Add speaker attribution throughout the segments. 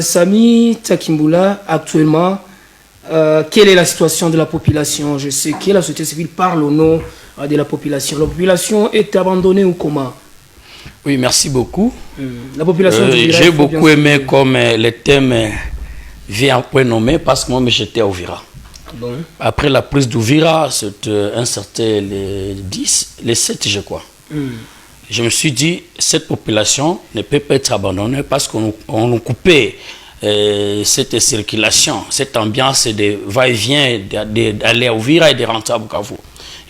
Speaker 1: Samy Takimbula, actuellement, quelle est la situation de la population? Je sais que la société civile parle au nom de la population. La population est abandonnée ou comment?
Speaker 2: Oui, merci beaucoup.
Speaker 1: La population
Speaker 2: j'ai beaucoup aimé comme le thème vient point nommé parce que moi j'étais à Uvira.
Speaker 1: Bon.
Speaker 2: Après la prise d'Uvira, c'était un certain les 7 je crois. Je me suis dit, cette population ne peut pas être abandonnée parce qu'on nous coupait cette circulation, cette ambiance de va-et-vient d'aller à Uvira et de rentrer à Bukavu.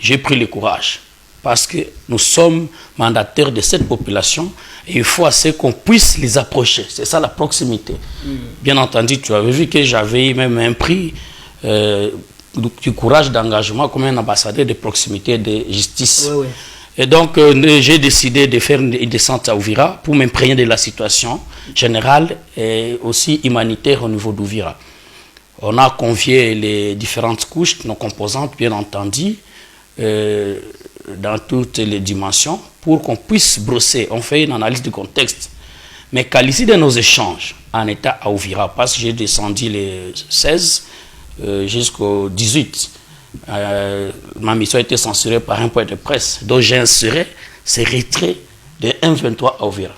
Speaker 2: J'ai pris le courage parce que nous sommes mandataires de cette population et il faut assez qu'on puisse les approcher. C'est ça la proximité. Bien entendu, tu avais vu que j'avais même un prix du courage d'engagement comme un ambassadeur de proximité et de justice.
Speaker 1: Ouais.
Speaker 2: Et donc, j'ai décidé de faire une descente à Uvira pour m'imprégner de la situation générale et aussi humanitaire au niveau d'Uvira. On a convié les différentes couches, nos composantes, bien entendu, dans toutes les dimensions, pour qu'on puisse brosser. On fait une analyse du contexte. Mais qu'à l'issue de nos échanges en état à Uvira, parce que j'ai descendu les 16 jusqu'au 18, ma mission a été censurée par un point de presse, donc j'ai inséré ces retraits de M23 à Uvira.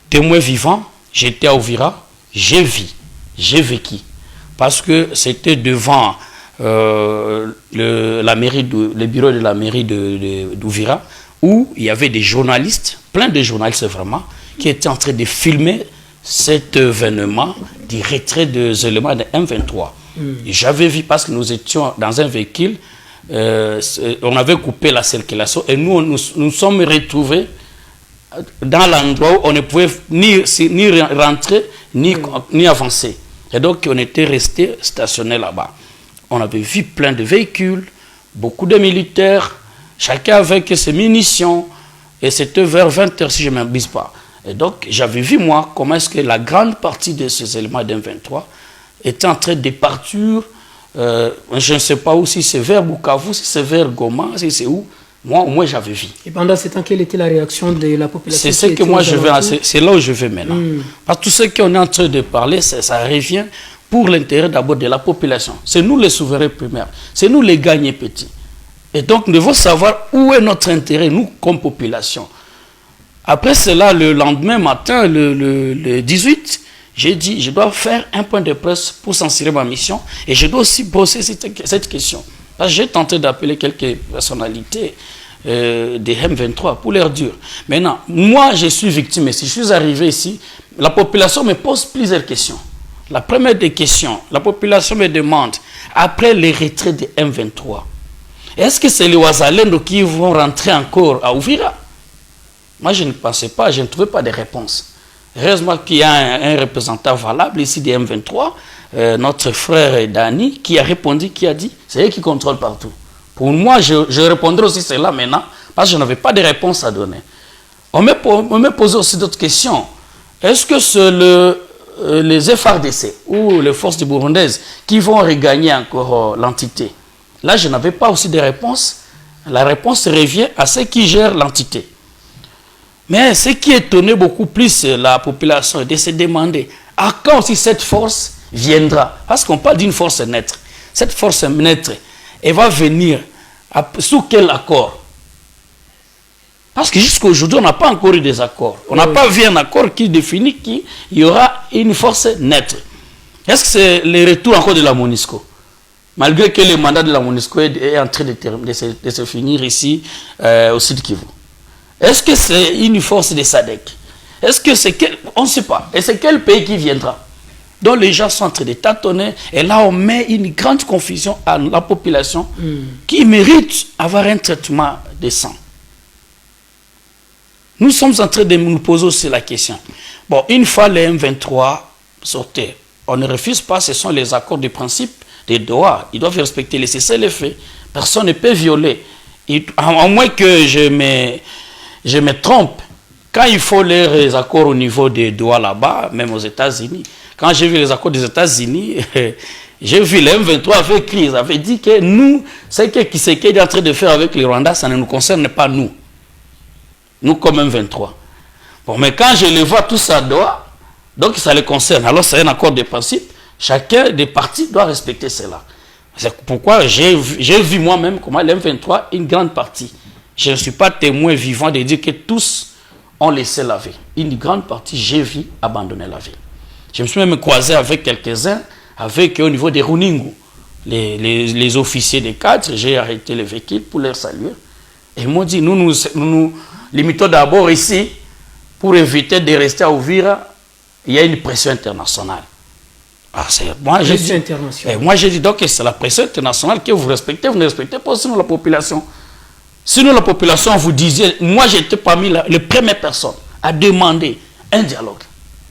Speaker 2: Témoin vivant, j'étais à Uvira, j'ai vécu. Parce que c'était devant le bureau de la mairie d'Uvira, où il y avait des journalistes, plein de journalistes vraiment, qui étaient en train de filmer cet événement du retrait des éléments de M23. J'avais vu parce que nous étions dans un véhicule, on avait coupé la circulation et nous sommes retrouvés dans l'endroit où on ne pouvait ni rentrer ni avancer. Et donc on était resté stationné là-bas. On avait vu plein de véhicules, beaucoup de militaires, chacun avec ses munitions, et c'était vers 20h si je ne m'abuse pas. Et donc j'avais vu moi comment est-ce que la grande partie de ces éléments d'M23 était en train de partir, je ne sais pas où, si c'est vers Bukavu, si c'est vers Goma, si c'est où. Moi, au moins, j'avais vu.
Speaker 1: Et pendant ce temps, quelle était la réaction de la population?
Speaker 2: C'est ce que moi, c'est là où je vais maintenant. Parce que tout ce qu'on est en train de parler, ça revient pour l'intérêt d'abord de la population. C'est nous les souverains primaires. C'est nous les gagnés petits. Et donc, nous devons savoir où est notre intérêt, nous, comme population. Après cela, le lendemain matin, le 18, j'ai dit, je dois faire un point de presse pour censurer ma mission et je dois aussi bosser cette question. Parce que j'ai tenté d'appeler quelques personnalités des M23 pour leur dire. Maintenant, moi, je suis victime. Et si je suis arrivé ici, la population me pose plusieurs questions. La première des questions, la population me demande, après les retraits des M23, est-ce que c'est les Ouazalendo qui vont rentrer encore à Uvira? Moi, je ne pensais pas, je ne trouvais pas de réponse. Heureusement qu'il y a un représentant valable ici des M23, notre frère Dani, qui a répondu, qui a dit, c'est eux qui contrôlent partout. Pour moi, je répondrai aussi cela maintenant, parce que je n'avais pas de réponse à donner. On me posé aussi d'autres questions. Est-ce que c'est les FARDC ou les forces burundaises qui vont regagner encore l'entité? Là, je n'avais pas aussi de réponse. La réponse revient à ceux qui gèrent l'entité. Mais ce qui étonnait beaucoup plus la population, de se demander à quand aussi cette force viendra. Parce qu'on parle d'une force naître. Cette force naître, elle va venir sous quel accord? Parce que jusqu'à aujourd'hui, on n'a pas encore eu des accords. On n'a pas vu un accord qui définit qu'il y aura une force naître. Est-ce que c'est le retour encore de la MONUSCO? Malgré que le mandat de la MONUSCO est en train de se finir ici au Sud Kivu. Est-ce que c'est une force de SADC? Est-ce que c'est on ne sait pas. Et c'est quel pays qui viendra? Donc les gens sont en train de tâtonner. Et là, on met une grande confusion à la population qui mérite avoir un traitement décent. Nous sommes en train de nous poser aussi la question. Bon, une fois les M23 sortaient, on ne refuse pas, ce sont les accords de principe des Doha. Ils doivent respecter les cessez-le-feu. Personne ne peut violer. À moins que je me trompe, quand il faut les accords au niveau des Doha là-bas, même aux États-Unis, quand j'ai vu les accords des États-Unis, j'ai vu les M23 avait écrit, ils avaient dit que nous, ce qu'il est en train de faire avec les Rwandais, ça ne nous concerne pas nous. Nous comme M23. Bon, mais quand je les vois tous à Doha, Donc ça les concerne. Alors c'est un accord de principe. Chacun des partis doit respecter cela. C'est pourquoi j'ai vu moi-même comment l'M23, une grande partie. Je ne suis pas témoin vivant de dire que tous ont laissé la vie. Une grande partie, j'ai vu abandonner la vie. Je me suis même croisé avec quelques-uns, avec au niveau des Runingu, les officiers des cadres. J'ai arrêté le véhicule pour les saluer. Et ils m'ont dit, nous limitons d'abord ici, pour éviter de rester à Uvira, il y a une pression internationale. Moi, j'ai dit, donc c'est la pression internationale que vous respectez, vous ne respectez pas sinon la population. Sinon la population, vous disiez, moi j'étais parmi les premières personnes à demander un dialogue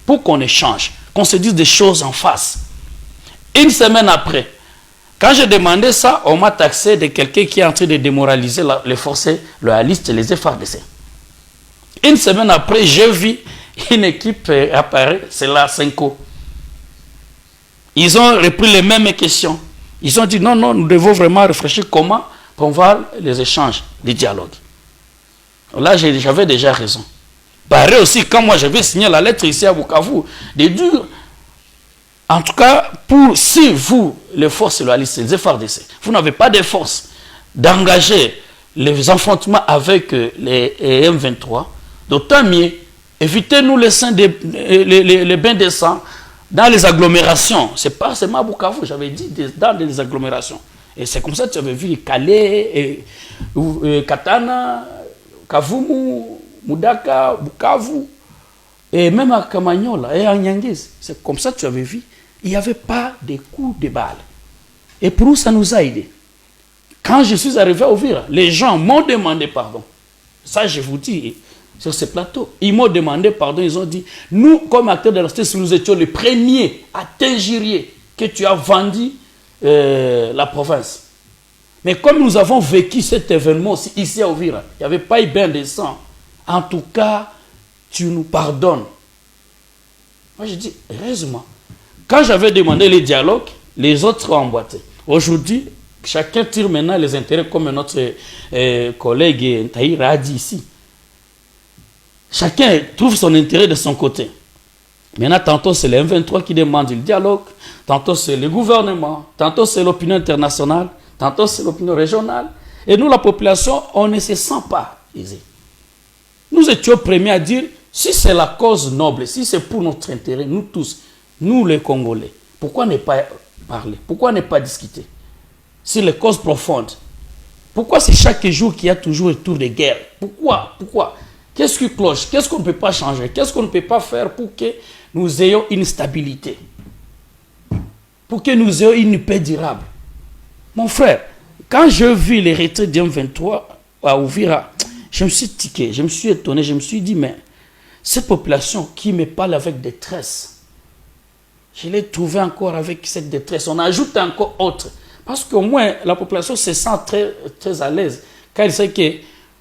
Speaker 2: pour qu'on échange, qu'on se dise des choses en face. Une semaine après, quand j'ai demandé ça, on m'a taxé de quelqu'un qui est en train de démoraliser les forces loyalistes et les FARDC. Une semaine après, j'ai vu une équipe apparaître, c'est la Senko. Ils ont repris les mêmes questions. Ils ont dit non, nous devons vraiment réfléchir comment on va les échanges, les dialogues. Là, j'avais déjà raison. Pareil aussi, quand moi j'avais signé la lettre ici à Bukavu, de dire, en tout cas, si vous, les forces loyalistes, les FARDC, vous n'avez pas de force d'engager les affrontements avec les M23, d'autant mieux, évitez-nous les bains de sang dans les agglomérations. C'est pas seulement à Bukavu, j'avais dit dans les agglomérations. Et c'est comme ça que tu avais vu Calais, Katana, Kavumu, Mudaka, Bukavu, et même à Kamanyola et à Nyangezi. C'est comme ça que tu avais vu. Il n'y avait pas de coups de balle. Et pour nous, ça nous a aidés. Quand je suis arrivé à Uvira, les gens m'ont demandé pardon. Ça, je vous dis, sur ce plateau, ils m'ont demandé pardon. Ils ont dit, nous, comme acteurs de la société civile, nous étions les premiers à t'injurier que tu as vendu la province. Mais comme nous avons vécu cet événement aussi, ici à Uvira, il n'y avait pas eu bain de sang. En tout cas, tu nous pardonnes. Moi, je dis, heureusement. Quand j'avais demandé les dialogues, les autres ont emboîté. Aujourd'hui, chacun tire maintenant les intérêts comme notre collègue Tahira a dit ici. Chacun trouve son intérêt de son côté. Maintenant, tantôt c'est les M23 qui demandent le dialogue, tantôt c'est le gouvernement, tantôt c'est l'opinion internationale, tantôt c'est l'opinion régionale. Et nous, la population, on ne se sent pas aisé. Nous étions premiers à dire, si c'est la cause noble, si c'est pour notre intérêt, nous tous, nous les Congolais, pourquoi ne pas parler? Pourquoi ne pas discuter? Si les causes profondes, pourquoi c'est chaque jour qu'il y a toujours un tour de guerre? Pourquoi? Qu'est-ce qui cloche? Qu'est-ce qu'on ne peut pas changer? Qu'est-ce qu'on ne peut pas faire pour que nous ayons une stabilité? Pour que nous ayons une paix durable? Mon frère, quand je vis les retraites du M23 à Uvira, je me suis tiqué, je me suis étonné, je me suis dit, mais cette population qui me parle avec détresse, je l'ai trouvé encore avec cette détresse. On ajoute encore autre. Parce qu'au moins, la population se sent très, très à l'aise. Quand elle sait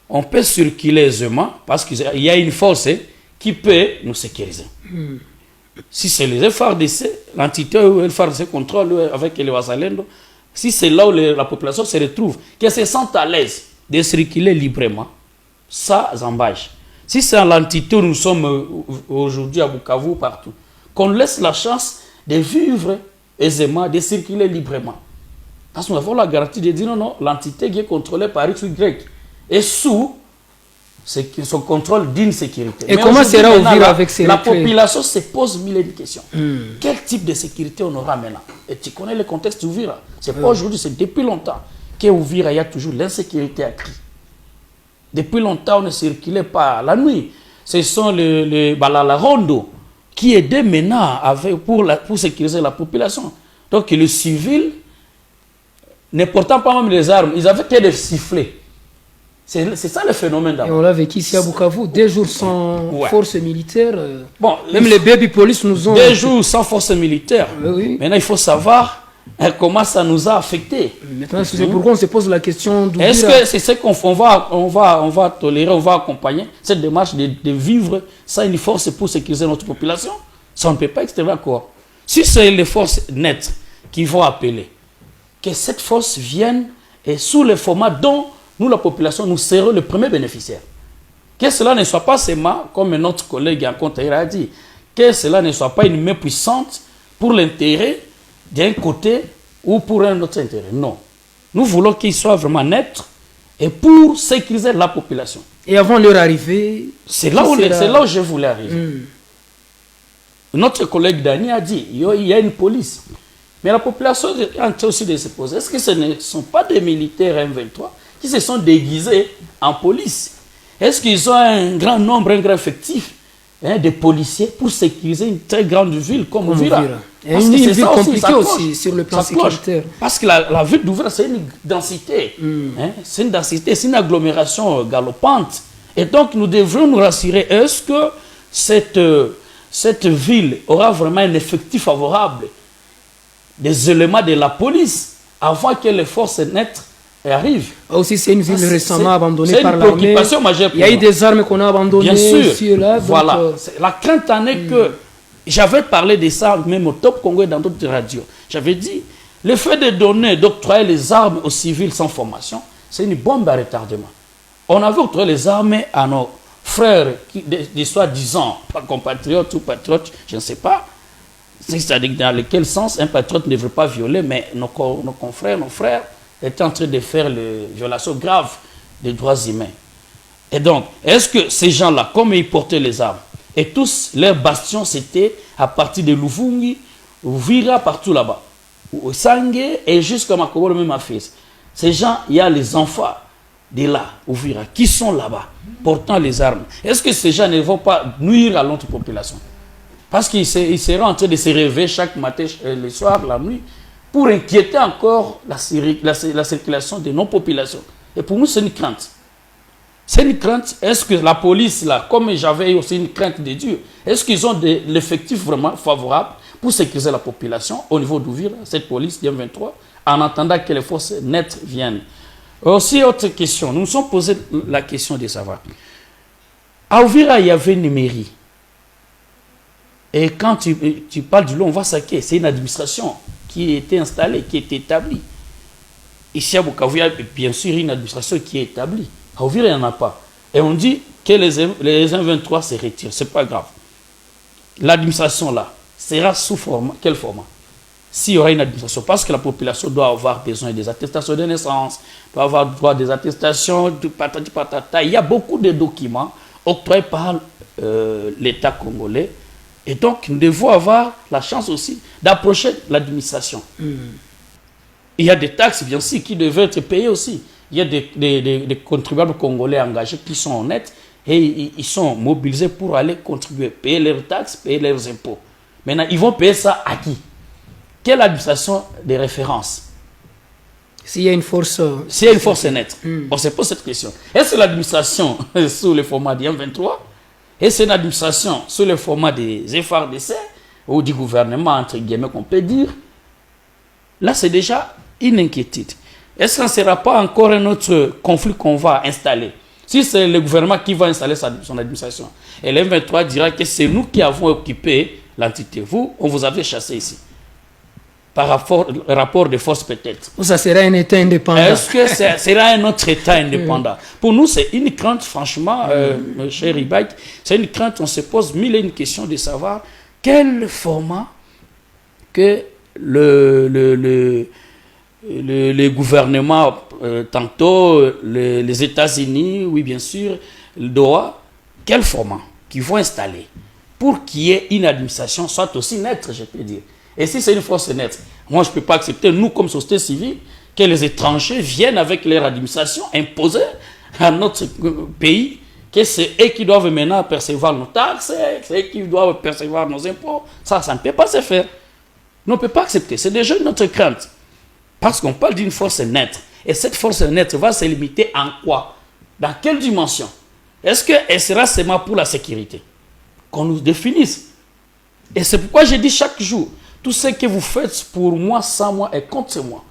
Speaker 2: qu'on peut circuler aisément, parce qu'il y a une force qui peut nous sécuriser. Si c'est les FARDC, l'entité où les FARDC contrôle avec les Wazalendo, si c'est là où la population se retrouve, qu'elle se sent à l'aise de circuler librement, ça zambage. Si c'est l'entité où nous sommes aujourd'hui à Bukavu, partout, qu'on laisse la chance de vivre aisément, de circuler librement. Parce que nous avons la garantie de dire non, l'entité qui est contrôlée par X ou Y est sous son contrôle d'une sécurité.
Speaker 1: Et mais comment sera Uvira avec ces
Speaker 2: la population se pose mille questions. Quel type de sécurité on aura maintenant? Et tu connais le contexte d'Uvira. Ce n'est pas aujourd'hui, c'est depuis longtemps qu'à Uvira, il y a toujours l'insécurité à cri. Depuis longtemps, on ne circulait pas la nuit. Ce sont la rondo qui aidait maintenant pour sécuriser la population. Donc le civil, ne portant pas même les armes, ils avaient que des sifflets. C'est ça le phénomène d'abord.
Speaker 1: Et on l'a vécu ici à Bukavu, 2 jours sans force militaire. Bon, même les baby police nous ont...
Speaker 2: 2 jours sans force militaire.
Speaker 1: Oui.
Speaker 2: Maintenant, il faut savoir comment ça nous a affectés.
Speaker 1: Maintenant, c'est pourquoi on se pose la question...
Speaker 2: Est-ce que c'est ce qu'on va tolérer, on va accompagner cette démarche de vivre sans une force pour sécuriser notre population? Ça, on ne peut pas extraire encore. Si c'est les forces nettes qui vont appeler, que cette force vienne et sous le format dont nous, la population, nous serons le premier bénéficiaire. Que cela ne soit pas seulement, comme notre collègue en compte a dit, que cela ne soit pas une main puissante pour l'intérêt d'un côté ou pour un autre intérêt. Non. Nous voulons qu'il soit vraiment neutre et pour sécuriser la population.
Speaker 1: Et avant leur arrivée,
Speaker 2: c'est là où je voulais arriver. Notre collègue Dani a dit il y a une police. Mais la population est en train aussi de se poser. Est-ce que ce ne sont pas des militaires M23 qui se sont déguisés en police? Est-ce qu'ils ont un grand nombre, un grand effectif de policiers pour sécuriser une très grande ville comme Uvira?
Speaker 1: Une ville compliquée aussi sur le plan sécuritaire.
Speaker 2: Parce que la ville d'Uvira, c'est une densité. C'est une densité, c'est une agglomération galopante. Et donc, nous devrions nous rassurer. Est-ce que cette ville aura vraiment un effectif favorable des éléments de la police avant que les forces nettes arrivent?
Speaker 1: Aussi, c'est une ville récemment abandonnée par l'armée.
Speaker 2: C'est une préoccupation majeure.
Speaker 1: Il y a eu des armes qu'on a abandonnées ici et là.
Speaker 2: Voilà. La crainte en est que, j'avais parlé de ça même au Top Congo et dans d'autres radios. J'avais dit, le fait de donner, d'octroyer les armes aux civils sans formation, c'est une bombe à retardement. On avait octroyé les armes à nos frères, des soi-disant, pas compatriotes ou patriotes, je ne sais pas. C'est-à-dire dans quel sens un patriote ne devrait pas violer, mais nos confrères, nos frères étaient en train de faire les violations graves des droits humains. Et donc, est-ce que ces gens-là, comme ils portaient les armes, et tous leurs bastions, c'était à partir de Luvungi, Uvira, partout là-bas, au Sangé et jusqu'à Makobolo, même à Fils. Ces gens, il y a les enfants de là, Uvira, qui sont là-bas, portant les armes. Est-ce que ces gens ne vont pas nuire à l'autre population? Parce qu'ils seront en train de se réveiller chaque matin, le soir, la nuit, pour inquiéter encore la circulation de nos populations. Et pour nous, c'est une crainte. C'est une crainte. Est-ce que la police, là, comme j'avais aussi une crainte de Dieu, est-ce qu'ils ont l'effectif vraiment favorable pour sécuriser la population au niveau d'Uvira, cette police d'M23, en attendant que les forces nettes viennent? Aussi, autre question. Nous nous sommes posé la question de savoir. À Uvira, il y avait une mairie. Et quand tu parles du lot, on voit ça que c'est une administration qui a été installée, qui est établie. Ici à Bukavu, il y a bien sûr une administration qui est établie. À Uvira, il n'y en a pas. Et on dit que les M23 se retirent. Ce n'est pas grave. L'administration là sera sous quel format? S'il y aura une administration, parce que la population doit avoir besoin des attestations de naissance, doit avoir droit des attestations, du patati patata. Il y a beaucoup de documents octroyés par l'État congolais. Et donc, nous devons avoir la chance aussi d'approcher l'administration. Il y a des taxes, bien sûr, qui devaient être payées aussi. Il y a des contribuables congolais engagés qui sont honnêtes et ils sont mobilisés pour aller contribuer, payer leurs taxes, payer leurs impôts. Maintenant, ils vont payer ça à qui? Quelle administration de référence?
Speaker 1: S'il y a une force...
Speaker 2: S'il y a une force nette. On se pose cette question. Est-ce que l'administration sous le format du M23? Est-ce une administration sous le format des FARDC ou du gouvernement, entre guillemets, qu'on peut dire? Là, c'est déjà une inquiétude. Est-ce que ce ne sera pas encore un autre conflit qu'on va installer? Si c'est le gouvernement qui va installer son administration, et le M23 dira que c'est nous qui avons occupé l'entité. Vous, on vous avait chassé ici. Par rapport de force peut-être.
Speaker 1: Ça sera un État indépendant.
Speaker 2: Est-ce que ça sera un autre État indépendant? Pour nous, c'est une crainte, franchement, cher Ibaïk, c'est une crainte, on se pose mille et une questions de savoir quel format que le gouvernement, tantôt les États-Unis, oui bien sûr, le Doha, quel format qu'ils vont installer pour qu'il y ait une administration soit aussi nette, je peux dire. Et si c'est une force nette, moi je ne peux pas accepter, nous comme société civile, que les étrangers viennent avec leur administration imposer à notre pays que c'est eux qui doivent maintenant percevoir nos taxes, c'est eux qui doivent percevoir nos impôts. Ça ne peut pas se faire. Nous ne peut pas accepter. C'est déjà notre crainte. Parce qu'on parle d'une force nette. Et cette force nette va se limiter en quoi? Dans quelle dimension? Est-ce qu'elle sera seulement pour la sécurité? Qu'on nous définisse. Et c'est pourquoi je dis chaque jour, tout ce que vous faites pour moi, sans moi et contre moi,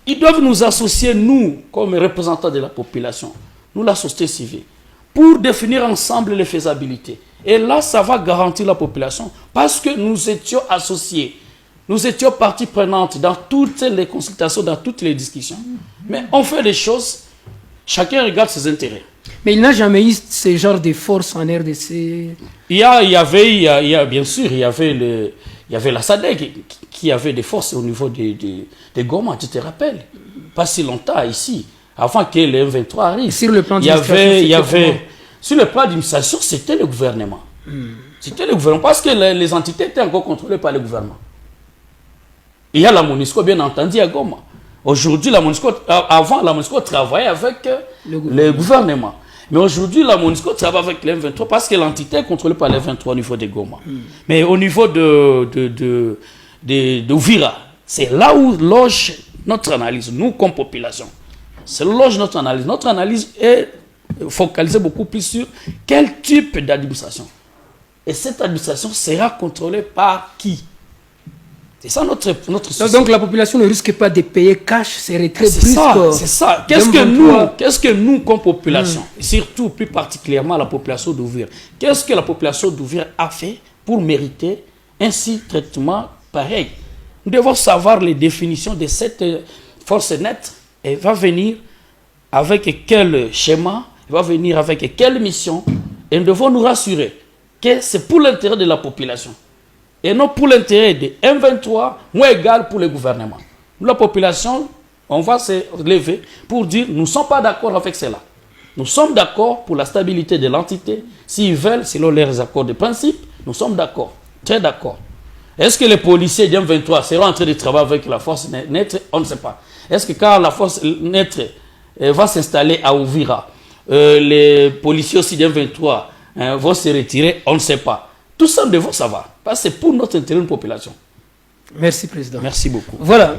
Speaker 2: ils doivent nous associer, nous, comme représentants de la population, nous, la société civile, pour définir ensemble les faisabilités. Et là, ça va garantir la population parce que nous étions associés. Nous étions partie prenante dans toutes les consultations, dans toutes les discussions. Mais on fait des choses Chacun regarde ses intérêts.
Speaker 1: Mais il n'a jamais eu ce genre de force en RDC.
Speaker 2: Il y a bien sûr, il y avait la SADC qui avait des forces au niveau des Goma, tu te rappelles? Pas si longtemps ici, avant que les M23 arrivent.
Speaker 1: Sur le plan
Speaker 2: sur le plan d'administration, c'était le gouvernement. C'était le gouvernement, parce que les entités étaient encore contrôlées par le gouvernement. Il y a la MONUSCO, bien entendu, à Goma. Aujourd'hui, avant, la MONUSCO travaillait avec le gouvernement. Mais aujourd'hui, la MONUSCO travaille avec les M23 parce que l'entité est contrôlée par les M23 au niveau des Goma. Mais au niveau de Uvira, c'est là où loge notre analyse, nous comme population. C'est là où loge notre analyse. Notre analyse est focalisée beaucoup plus sur quel type d'administration. Et cette administration sera contrôlée par qui? C'est ça notre souci.
Speaker 1: Donc la population ne risque pas de payer cash ses retraits
Speaker 2: C'est ça. Qu'est-ce que nous, comme population, surtout plus particulièrement la population d'Ouvir, qu'est-ce que la population d'Ouvir a fait pour mériter un traitement pareil? Nous devons savoir les définitions de cette force nette. Elle va venir avec quel schéma, elle va venir avec quelle mission, et nous devons nous rassurer que c'est pour l'intérêt de la population. Et non pour l'intérêt des M23, moins égal pour le gouvernement. Nous, la population, on va se lever pour dire nous ne sommes pas d'accord avec cela. Nous sommes d'accord pour la stabilité de l'entité. S'ils veulent, selon leurs accords de principe, nous sommes d'accord, très d'accord. Est-ce que les policiers du M23 seront en train de travailler avec la force neutre? On ne sait pas. Est-ce que quand la force neutre va s'installer à Ouvira, les policiers aussi du M23 vont se retirer? On ne sait pas. Tout ça, nous devons savoir. Parce que c'est pour notre intérêt de population.
Speaker 1: Merci, Président.
Speaker 2: Merci beaucoup.
Speaker 1: Voilà.